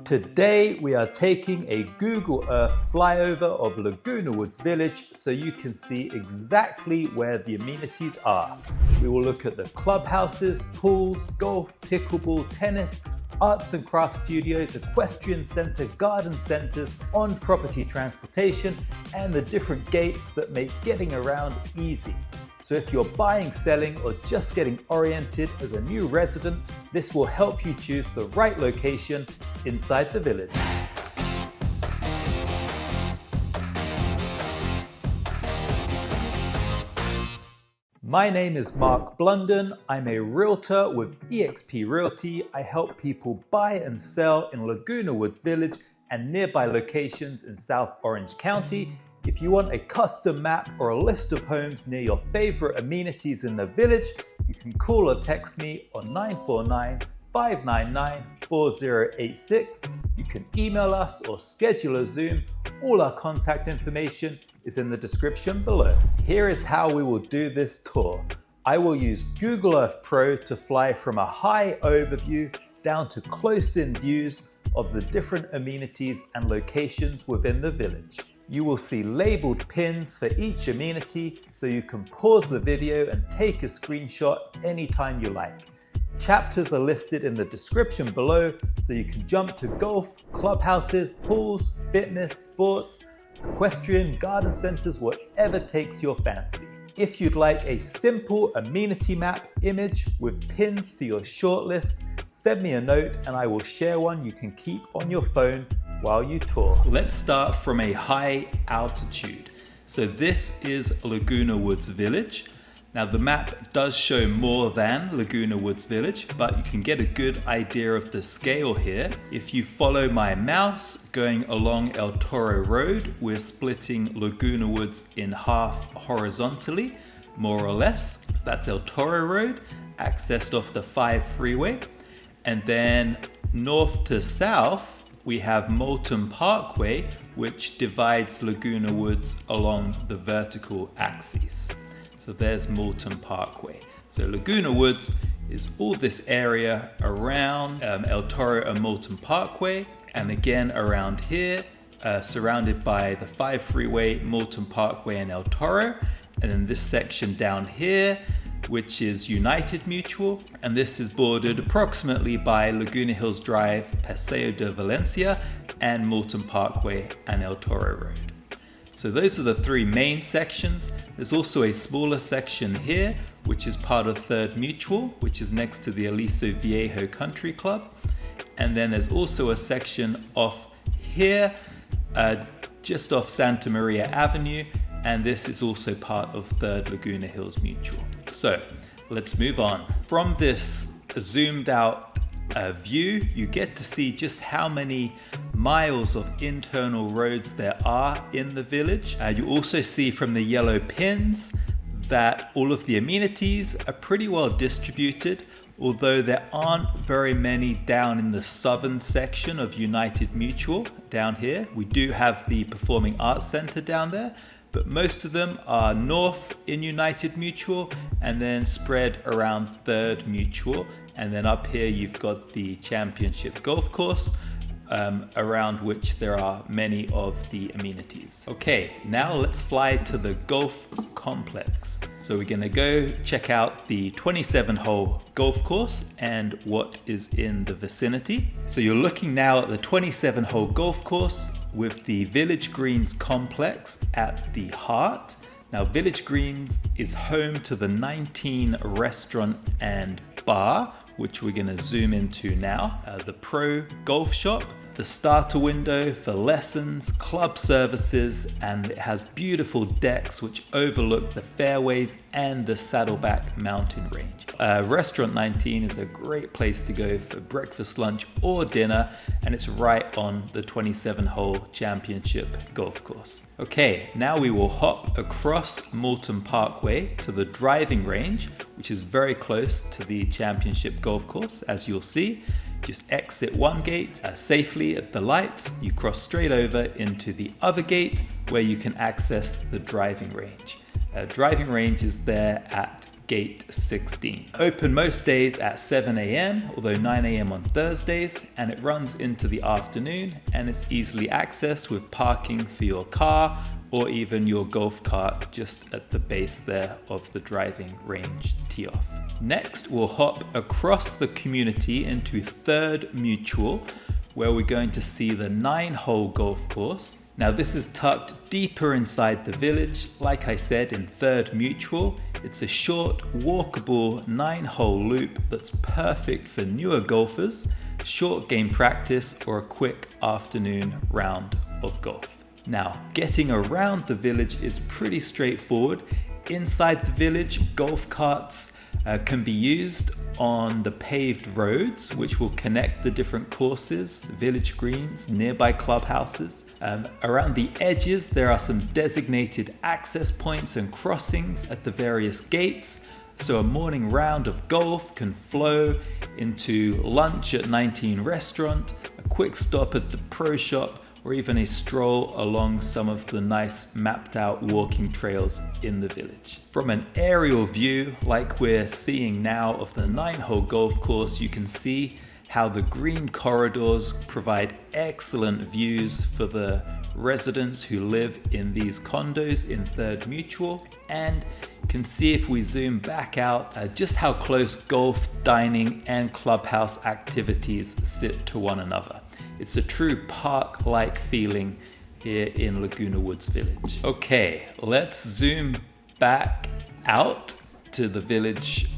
Today we are taking a Google Earth flyover of Laguna Woods Village so you can see exactly where the amenities are. We will look at the clubhouses, pools, golf, pickleball, tennis, arts and crafts studios, equestrian center, garden centers, on-property transportation, and the different gates that make getting around easy. So if you're buying, selling, or just getting oriented as a new resident, this will help you choose the right location inside the village. My name is Mark Blunden. I'm a realtor with eXp Realty. I help people buy and sell in Laguna Woods Village and nearby locations in South Orange County. If you want a custom map or a list of homes near your favorite amenities in the village, you can call or text me on 949-599-4086. You can email us or schedule a Zoom. All our contact information is in the description below. Here is how we will do this tour. I will use Google Earth Pro to fly from a high overview down to close-in views of the different amenities and locations within the village. You will see labeled pins for each amenity, so you can pause the video and take a screenshot anytime you like. Chapters are listed in the description below, so you can jump to golf, clubhouses, pools, fitness, sports, equestrian, garden centers, whatever takes your fancy. If you'd like a simple amenity map image with pins for your shortlist, send me a note and I will share one you can keep on your phone while you tour. Let's start from a high altitude. So this is Laguna Woods Village. Now the map does show more than Laguna Woods Village, but you can get a good idea of the scale here. If you follow my mouse going along El Toro Road, we're splitting Laguna Woods in half horizontally, more or less. So that's El Toro Road, accessed off the 5 freeway. And then north to south, we have Moulton Parkway, which divides Laguna Woods along the vertical axis. So there's Moulton Parkway. So Laguna Woods is all this area around El Toro and Moulton Parkway, and again around here, surrounded by the 5 freeway, Moulton Parkway and El Toro, and then this section down here, which is United Mutual, and this is bordered approximately by Laguna Hills Drive, Paseo de Valencia, and Moulton Parkway and El Toro Road. So those are the 3 main sections. There's also a smaller section here, which is part of Third Mutual, which is next to the Aliso Viejo Country Club. And then there's also a section off here, just off Santa Maria Avenue, and this is also part of Third Laguna Hills Mutual. So let's move on. From this zoomed out view, you get to see just how many miles of internal roads there are in the village. You also see from the yellow pins that all of the amenities are pretty well distributed, although there aren't very many down in the southern section of United Mutual down here. We do have the Performing Arts Center down there, but most of them are north in United Mutual and then spread around Third Mutual. And then up here you've got the Championship Golf Course, around which there are many of the amenities. Okay, now let's fly to the golf complex. So we're gonna go check out the 27-hole golf course and what is in the vicinity. So you're looking now at the 27-hole golf course with the Village Greens complex at the heart. Now Village Greens is home to the 19 restaurant and bar, which we're going to zoom into now. The Pro Golf Shop, the starter window for lessons, club services, and it has beautiful decks which overlook the fairways and the Saddleback mountain range. Restaurant 19 is a great place to go for breakfast, lunch, or dinner, and it's right on the 27-hole championship golf course. Okay, now we will hop across Moulton Parkway to the driving range, which is very close to the championship golf course, as you'll see. Just exit one gate safely at the lights. You cross straight over into the other gate where you can access the driving range. Driving range is there at Gate 16. Open most days at 7 a.m., although 9 a.m. on Thursdays, and it runs into the afternoon, and it's easily accessed with parking for your car or even your golf cart just at the base there of the driving range tee-off. Next, we'll hop across the community into Third Mutual, where we're going to see the 9-hole golf course. Now this is tucked deeper inside the village. Like I said, in Third Mutual, it's a short, walkable 9-hole loop that's perfect for newer golfers, short game practice, or a quick afternoon round of golf. Now, getting around the village is pretty straightforward. Inside the village, golf carts can be used on the paved roads, which will connect the different courses, village greens, nearby clubhouses. Around the edges, there are some designated access points and crossings at the various gates, so a morning round of golf can flow into lunch at 19 Restaurant, a quick stop at the pro shop, or even a stroll along some of the nice mapped out walking trails in the village. From an aerial view, like we're seeing now of the 9-hole golf course, you can see how the green corridors provide excellent views for the residents who live in these condos in Third Mutual. And you can see, if we zoom back out, just how close golf, dining, and clubhouse activities sit to one another. It's a true park-like feeling here in Laguna Woods Village. Okay, let's zoom back out to the village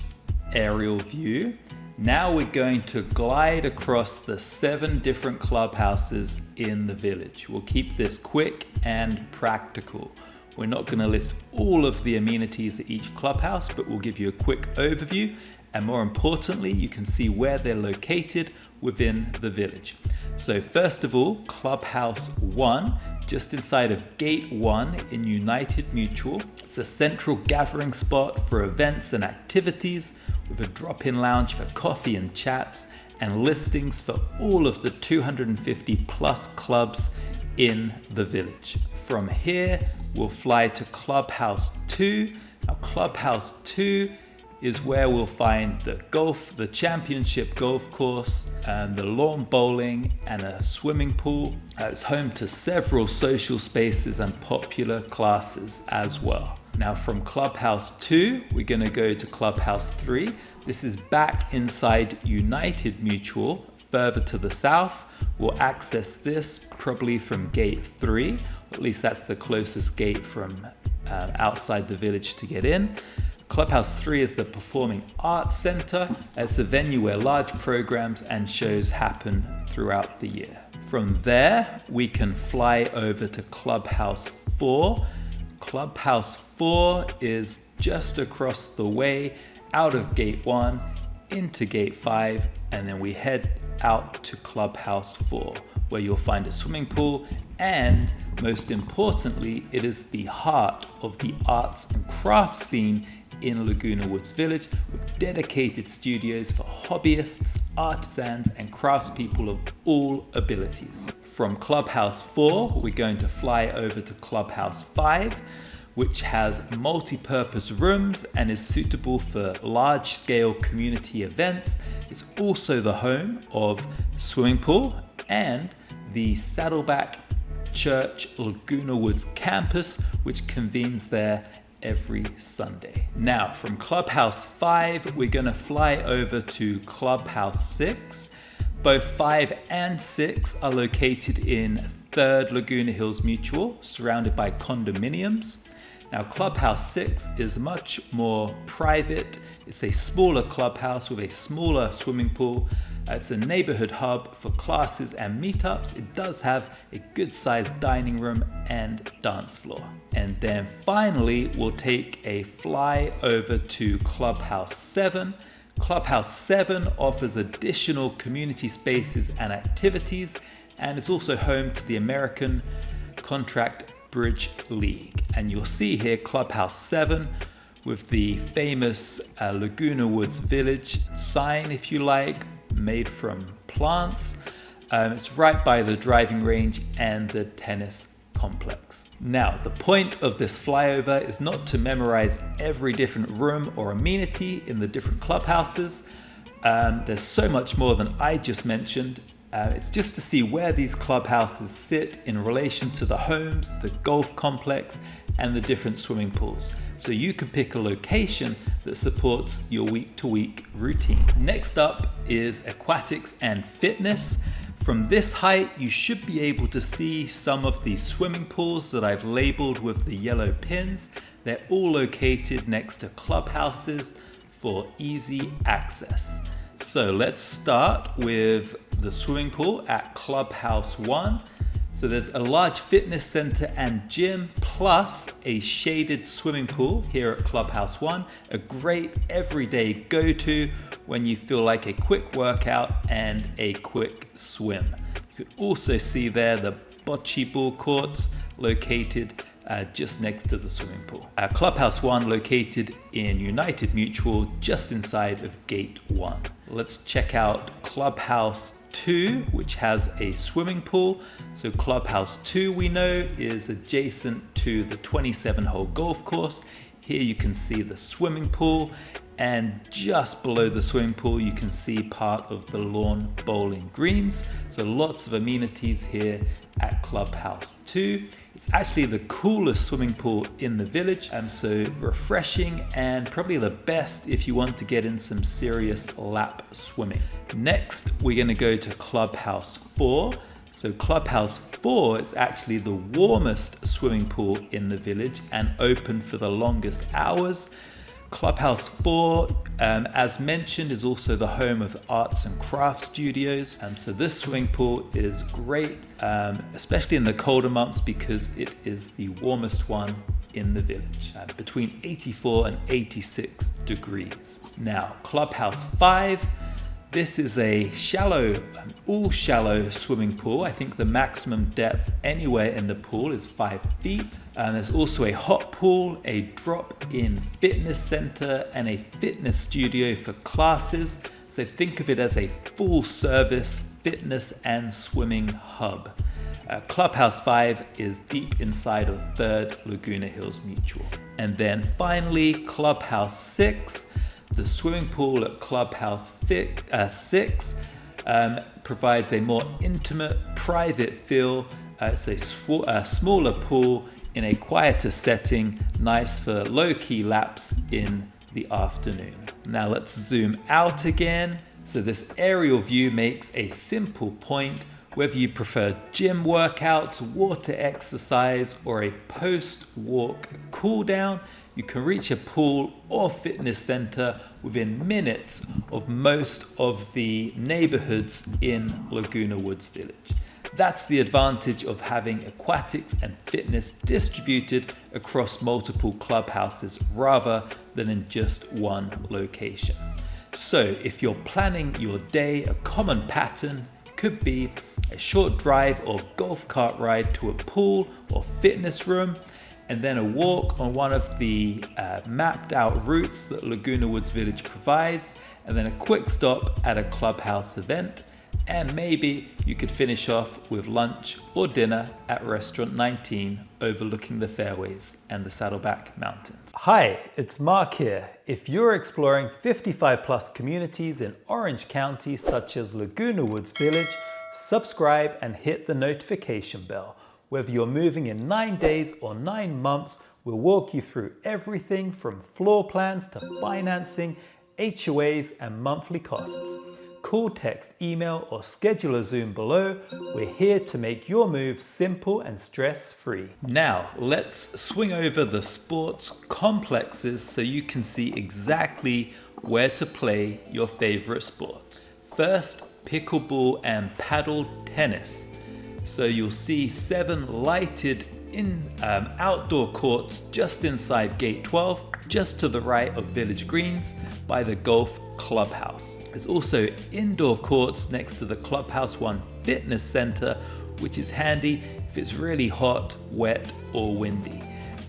aerial view. Now we're going to glide across the 7 different clubhouses in the village. We'll keep this quick and practical. We're not going to list all of the amenities at each clubhouse, but we'll give you a quick overview. And more importantly, you can see where they're located within the village. So first of all, Clubhouse 1, just inside of Gate 1 in United Mutual. It's a central gathering spot for events and activities, with a drop-in lounge for coffee and chats, and listings for all of the 250 plus clubs in the village. From here, we'll fly to Clubhouse 2. Now, Clubhouse 2 is where we'll find the championship golf course, and the lawn bowling, and a swimming pool. It's home to several social spaces and popular classes as well. Now from Clubhouse 2, we're going to go to Clubhouse 3. This is back inside United Mutual, further to the south. We'll access this probably from Gate 3, at least that's the closest gate from outside the village to get in. Clubhouse 3 is the Performing Arts Center. It's a venue where large programs and shows happen throughout the year. From there, we can fly over to Clubhouse 4. Clubhouse 4 is just across the way out of Gate 1 into Gate 5, and then we head out to Clubhouse 4, where you'll find a swimming pool, and most importantly, it is the heart of the arts and crafts scene in Laguna Woods Village, with dedicated studios for hobbyists, artisans, and craftspeople of all abilities. From Clubhouse 4, we're going to fly over to Clubhouse 5, which has multi-purpose rooms and is suitable for large-scale community events. It's also the home of swimming pool and the Saddleback Church Laguna Woods campus, which convenes there every Sunday. Now, from Clubhouse 5, we're going to fly over to Clubhouse 6. Both 5 and 6 are located in 3rd Laguna Hills Mutual, surrounded by condominiums. Now, Clubhouse 6 is much more private. It's a smaller clubhouse with a smaller swimming pool. It's a neighborhood hub for classes and meetups. It does have a good-sized dining room and dance floor. And then finally, we'll take a fly over to Clubhouse 7. Clubhouse 7 offers additional community spaces and activities, and it's also home to the American Contract Bridge League. And you'll see here Clubhouse 7 with the famous Laguna Woods Village sign, if you like, made from plants. It's right by the driving range and the tennis complex. Now, the point of this flyover is not to memorize every different room or amenity in the different clubhouses. There's so much more than I just mentioned. It's just to see where these clubhouses sit in relation to the homes, the golf complex, and the different swimming pools. So you can pick a location that supports your week-to-week routine. Next up is aquatics and fitness. From this height, you should be able to see some of the swimming pools that I've labeled with the yellow pins. They're all located next to clubhouses for easy access. So let's start with the swimming pool at Clubhouse 1. So there's a large fitness center and gym plus a shaded swimming pool here at Clubhouse 1. A great everyday go-to when you feel like a quick workout and a quick swim. You could also see there the bocce ball courts located just next to the swimming pool. Clubhouse 1 located in United Mutual, just inside of Gate 1. Let's check out Clubhouse 2, which has a swimming pool. So Clubhouse 2, we know, is adjacent to the 27-hole golf course. Here you can see the swimming pool, and just below the swimming pool you can see part of the lawn bowling greens. So lots of amenities here at Clubhouse 2. It's actually the coolest swimming pool in the village, so refreshing and probably the best if you want to get in some serious lap swimming. Next, we're going to go to Clubhouse 4. So Clubhouse 4 is actually the warmest swimming pool in the village and open for the longest hours. Clubhouse 4, as mentioned, is also the home of arts and crafts studios. So this swimming pool is great, especially in the colder months because it is the warmest one in the village, between 84 and 86 degrees. Now, Clubhouse 5. This is a shallow, all shallow swimming pool. I think the maximum depth anywhere in the pool is 5 feet. And there's also a hot pool, a drop-in fitness center, and a fitness studio for classes. So think of it as a full-service fitness and swimming hub. Clubhouse 5 is deep inside of 3rd Laguna Hills Mutual. And then finally, Clubhouse 6. The swimming pool at Clubhouse 6 provides a more intimate, private feel. It's a smaller pool in a quieter setting, nice for low-key laps in the afternoon. Now let's zoom out again. So this aerial view makes a simple point. Whether you prefer gym workouts, water exercise, or a post-walk cool down, you can reach a pool or fitness center within minutes of most of the neighborhoods in Laguna Woods Village. That's the advantage of having aquatics and fitness distributed across multiple clubhouses rather than in just one location. So if you're planning your day, a common pattern could be a short drive or golf cart ride to a pool or fitness room, and then a walk on one of the mapped out routes that Laguna Woods Village provides, and then a quick stop at a clubhouse event, and maybe you could finish off with lunch or dinner at Restaurant 19 overlooking the fairways and the Saddleback Mountains. Hi, it's Mark here. If you're exploring 55 plus communities in Orange County such as Laguna Woods Village, subscribe and hit the notification bell. Whether you're moving in 9 days or 9 months, we'll walk you through everything from floor plans to financing, HOAs, and monthly costs. Call, text, email, or schedule a Zoom below. We're here to make your move simple and stress-free. Now, let's swing over the sports complexes so you can see exactly where to play your favorite sports. First, pickleball and paddle tennis. So you'll see 7 lighted outdoor courts just inside Gate 12, just to the right of Village Greens by the Golf Clubhouse. There's also indoor courts next to the Clubhouse 1 Fitness Center, which is handy if it's really hot, wet, or windy.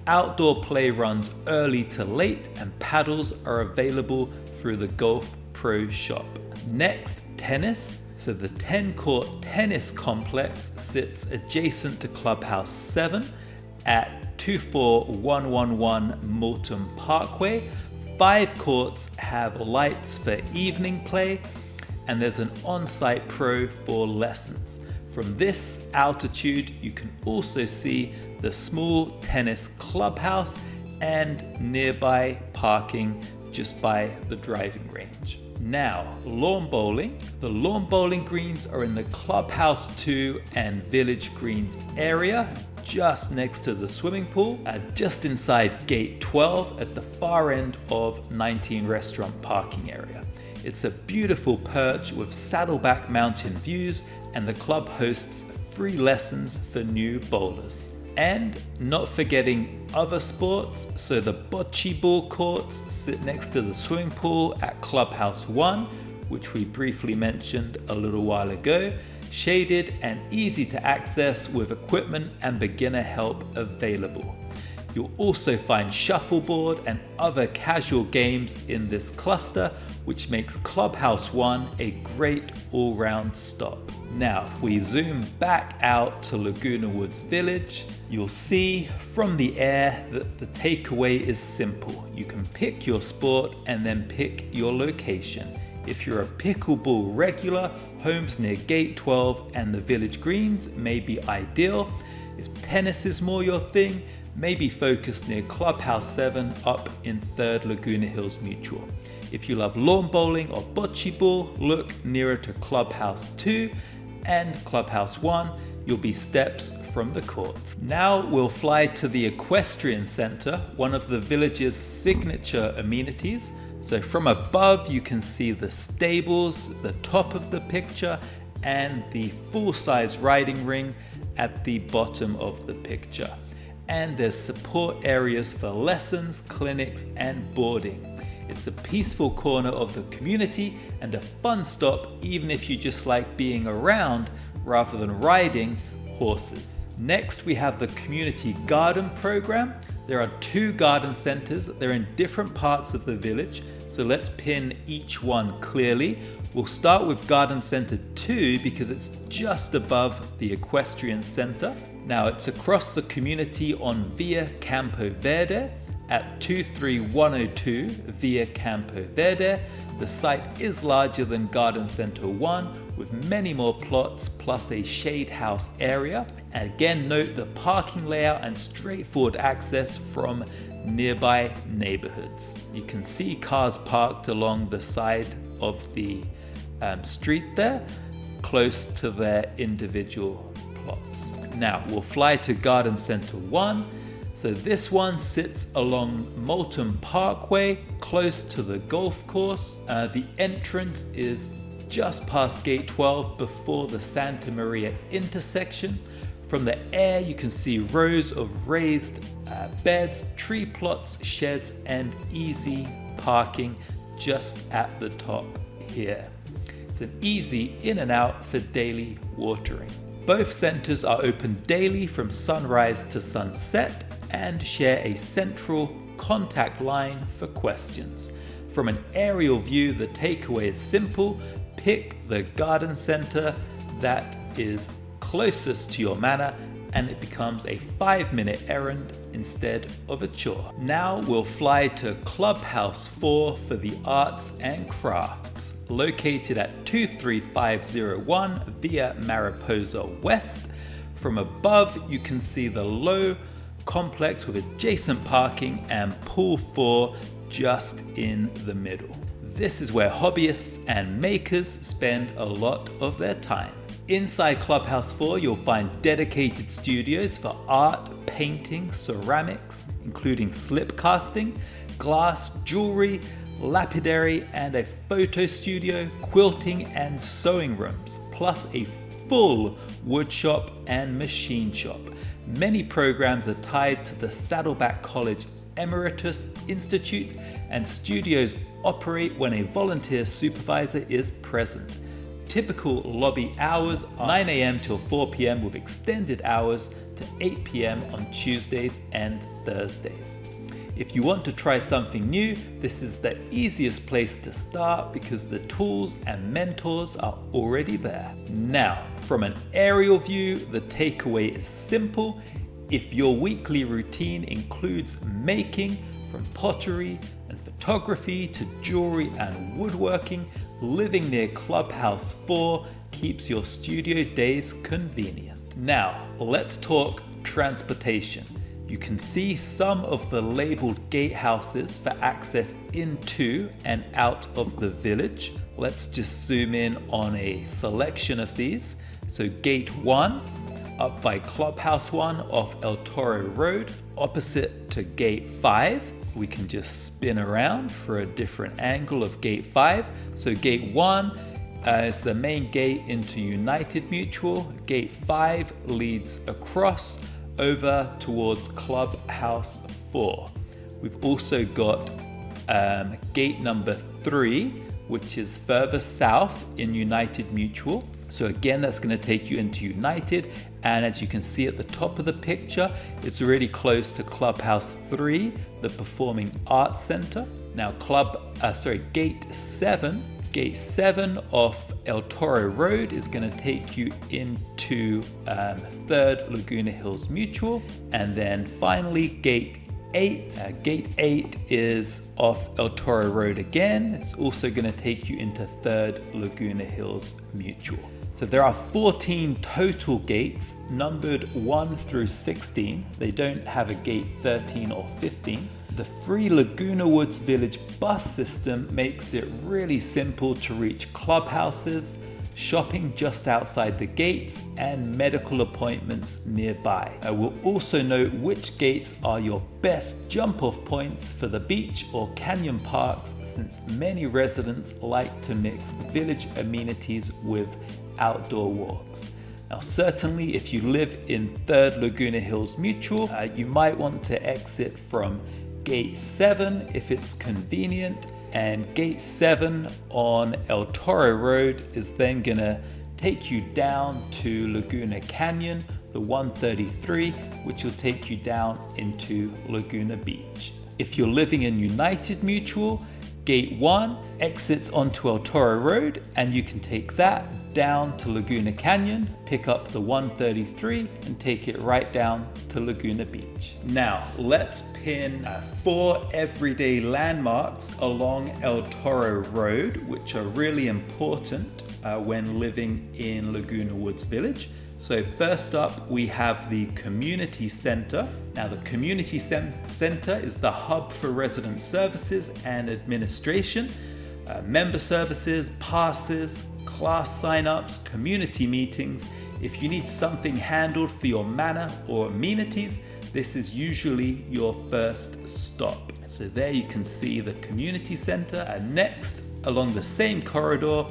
Outdoor play runs early to late, and paddles are available through the Golf Pro shop. Next, tennis. So the 10-court tennis complex sits adjacent to Clubhouse 7 at 24111 Moulton Parkway. 5 courts have lights for evening play, and there's an on-site pro for lessons. From this altitude, you can also see the small tennis clubhouse and nearby parking just by the driving range. Now, lawn bowling. The lawn bowling greens are in the Clubhouse 2 and Village Greens area, just next to the swimming pool, just inside Gate 12 at the far end of 19 restaurant parking area. It's a beautiful perch with saddleback mountain views, and the club hosts free lessons for new bowlers. And not forgetting other sports, so the bocce ball courts sit next to the swimming pool at Clubhouse 1, which we briefly mentioned a little while ago, shaded and easy to access with equipment and beginner help available. You'll also find shuffleboard and other casual games in this cluster, which makes Clubhouse 1 a great all-round stop. Now, if we zoom back out to Laguna Woods Village, you'll see from the air that the takeaway is simple. You can pick your sport and then pick your location. If you're a pickleball regular, homes near Gate 12 and the Village Greens may be ideal. If tennis is more your thing, maybe focus near Clubhouse 7 up in 3rd Laguna Hills Mutual. If you love lawn bowling or bocce ball, look nearer to Clubhouse 2 and Clubhouse 1. You'll be steps from the courts. Now we'll fly to the Equestrian Center, one of the village's signature amenities. So from above you can see the stables, the top of the picture, and the full-size riding ring at the bottom of the picture. And there's support areas for lessons, clinics, and boarding. It's a peaceful corner of the community and a fun stop even if you just like being around rather than riding horses. Next, we have the community garden program. There are 2 garden centers. They're in different parts of the village, so let's pin each one clearly. We'll start with Garden Center 2 because it's just above the Equestrian Center. Now, it's across the community on Via Campo Verde at 23102 Via Campo Verde. The site is larger than Garden Center 1 with many more plots plus a shade house area. And again, note the parking layout and straightforward access from nearby neighborhoods. You can see cars parked along the side of the street there, close to their individual plots. Now we'll fly to Garden Center 1. So this one sits along Moulton Parkway, close to the golf course. The entrance is just past Gate 12 before the Santa Maria intersection. From the air, you can see rows of raised beds, tree plots, sheds, and easy parking just at the top here. It's an easy in and out for daily watering. Both centers are open daily from sunrise to sunset and share a central contact line for questions. From an aerial view, the takeaway is simple. Pick the garden center that is closest to your manor and it becomes a 5-minute errand instead of a chore. Now we'll fly to Clubhouse 4 for the arts and crafts, located at 23501 Via Mariposa West. From above, you can see the low complex with adjacent parking and pool 4 just in the middle. This is where hobbyists and makers spend a lot of their time. Inside Clubhouse 4, you'll find dedicated studios for art, painting, ceramics, including slip casting, glass, jewelry, lapidary, and a photo studio, quilting, and sewing rooms, plus a full wood shop and machine shop. Many programs are tied to the Saddleback College Emeritus Institute, and studios operate when a volunteer supervisor is present. Typical lobby hours are 9 a.m. till 4 p.m. with extended hours to 8 p.m. on Tuesdays and Thursdays. If you want to try something new, this is the easiest place to start because the tools and mentors are already there. Now, from an aerial view, the takeaway is simple. If your weekly routine includes making, from pottery and photography to jewelry and woodworking, living near Clubhouse 4 keeps your studio days convenient. Now, let's talk transportation. You can see some of the labeled gatehouses for access into and out of the village. Let's just zoom in on a selection of these. So Gate 1, up by Clubhouse 1 off El Toro Road, opposite to Gate 5. We can just spin around for a different angle of Gate 5. So Gate 1 is the main gate into United Mutual. Gate 5 leads across over towards Clubhouse 4. We've also got gate number 3, which is further south in United Mutual. So again, that's going to take you into United, and as you can see at the top of the picture, it's really close to Clubhouse 3, the Performing Arts Center. Now Gate 7 off El Toro Road is going to take you into 3rd Laguna Hills Mutual. And then finally Gate 8. Gate 8 is off El Toro Road again. It's also going to take you into 3rd Laguna Hills Mutual. So there are 14 total gates numbered 1 through 16. They don't have a gate 13 or 15. The free Laguna Woods Village bus system makes it really simple to reach clubhouses, shopping just outside the gates, and medical appointments nearby. I will also note which gates are your best jump-off points for the beach or canyon parks, since many residents like to mix village amenities with outdoor walks. Now, certainly if you live in 3rd Laguna Hills Mutual, you might want to exit from Gate 7 if it's convenient, and Gate 7 on El Toro Road is then gonna take you down to Laguna Canyon, the 133, which will take you down into Laguna Beach. If you're living in United Mutual, Gate 1 exits onto El Toro Road, and you can take that down to Laguna Canyon, pick up the 133 and take it right down to Laguna Beach. Now let's pin 4 everyday landmarks along El Toro Road, which are really important when living in Laguna Woods Village. So first up, we have the Community Center. Now the Community Center is the hub for resident services and administration, member services, passes, class sign-ups, community meetings. If you need something handled for your manor or amenities, this is usually your first stop. So there you can see the Community Center. And next, along the same corridor,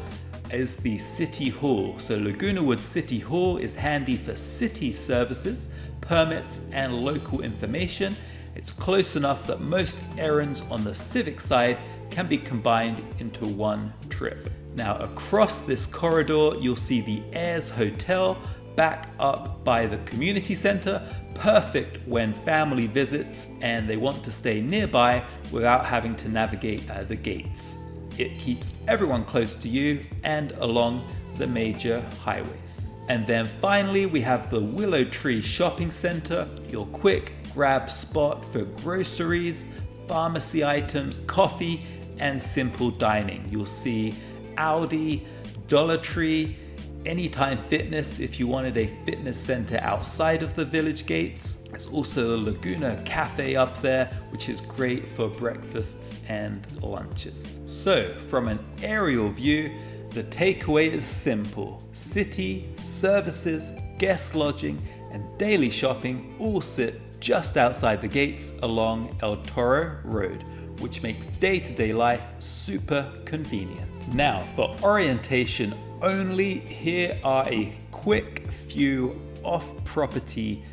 is the City Hall. So Laguna Woods City Hall is handy for city services, permits, and local information. It's close enough that most errands on the civic side can be combined into one trip. Now across this corridor, you'll see the Ayers Hotel back up by the Community Center, perfect when family visits and they want to stay nearby without having to navigate the gates. It keeps everyone close to you and along the major highways. And then finally, we have the Willow Tree Shopping Center, your quick grab spot for groceries, pharmacy items, coffee, and simple dining. You'll see Aldi, Dollar Tree, Anytime Fitness if you wanted a fitness center outside of the village gates. There's also a Laguna Cafe up there, which is great for breakfasts and lunches. So from an aerial view, the takeaway is simple. City, services, guest lodging, and daily shopping all sit just outside the gates along El Toro Road, which makes day-to-day life super convenient. Now for orientation only, here are a quick few off-property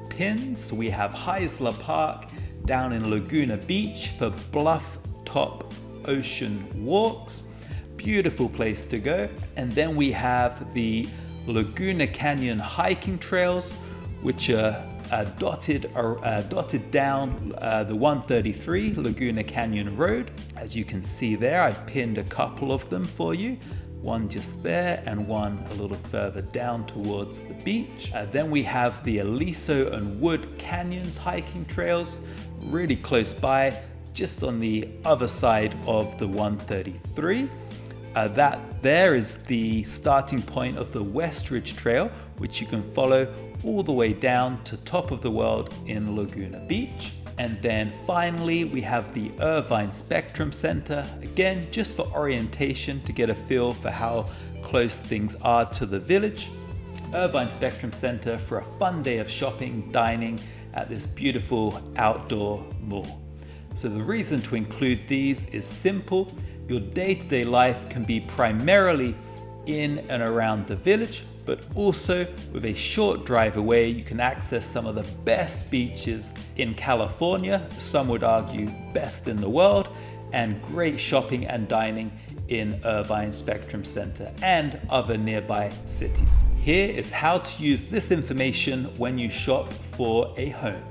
pins. We have Heisler Park down in Laguna Beach for bluff top ocean walks. Beautiful place to go. And then we have the Laguna Canyon hiking trails, which are dotted down the 133 Laguna Canyon Road. As you can see there, I've pinned a couple of them for you. One just there and one a little further down towards the beach. Then we have the Aliso and Wood Canyons hiking trails, really close by, just on the other side of the 133. That there is the starting point of the West Ridge Trail, which you can follow all the way down to Top of the World in Laguna Beach. And then finally, we have the Irvine Spectrum Center, again, just for orientation to get a feel for how close things are to the village. Irvine Spectrum Center for a fun day of shopping, dining at this beautiful outdoor mall. So the reason to include these is simple. Your day-to-day life can be primarily in and around the village, but also with a short drive away, you can access some of the best beaches in California, some would argue best in the world, and great shopping and dining in Irvine Spectrum Center and other nearby cities. Here is how to use this information when you shop for a home.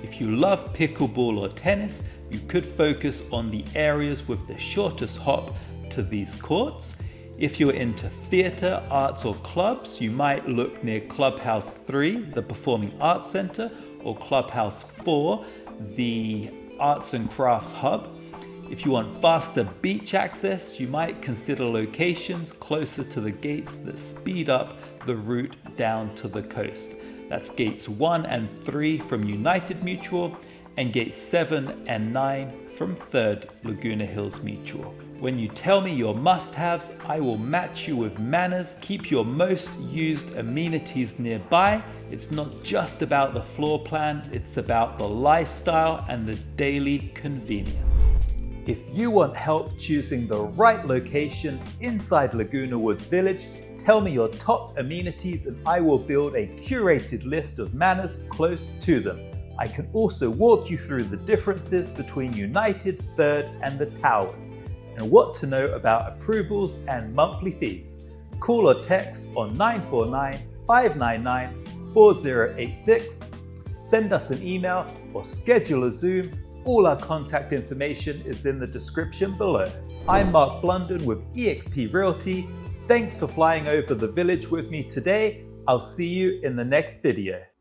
If you love pickleball or tennis, you could focus on the areas with the shortest hop to these courts. If you're into theatre, arts or clubs, you might look near Clubhouse 3, the Performing Arts Center, or Clubhouse 4, the Arts and Crafts Hub. If you want faster beach access, you might consider locations closer to the gates that speed up the route down to the coast. That's gates 1 and 3 from United Mutual and gates 7 and 9 from 3rd Laguna Hills Mutual. When you tell me your must-haves, I will match you with manners. Keep your most used amenities nearby. It's not just about the floor plan, it's about the lifestyle and the daily convenience. If you want help choosing the right location inside Laguna Woods Village, tell me your top amenities and I will build a curated list of manners close to them. I can also walk you through the differences between United, 3rd and the Towers, and what to know about approvals and monthly fees. Call or text on 949-599-4086, send us an email or schedule a Zoom. All our contact information is in the description below. I'm Mark Blunden with eXp Realty. Thanks for flying over the village with me today. I'll see you in the next video.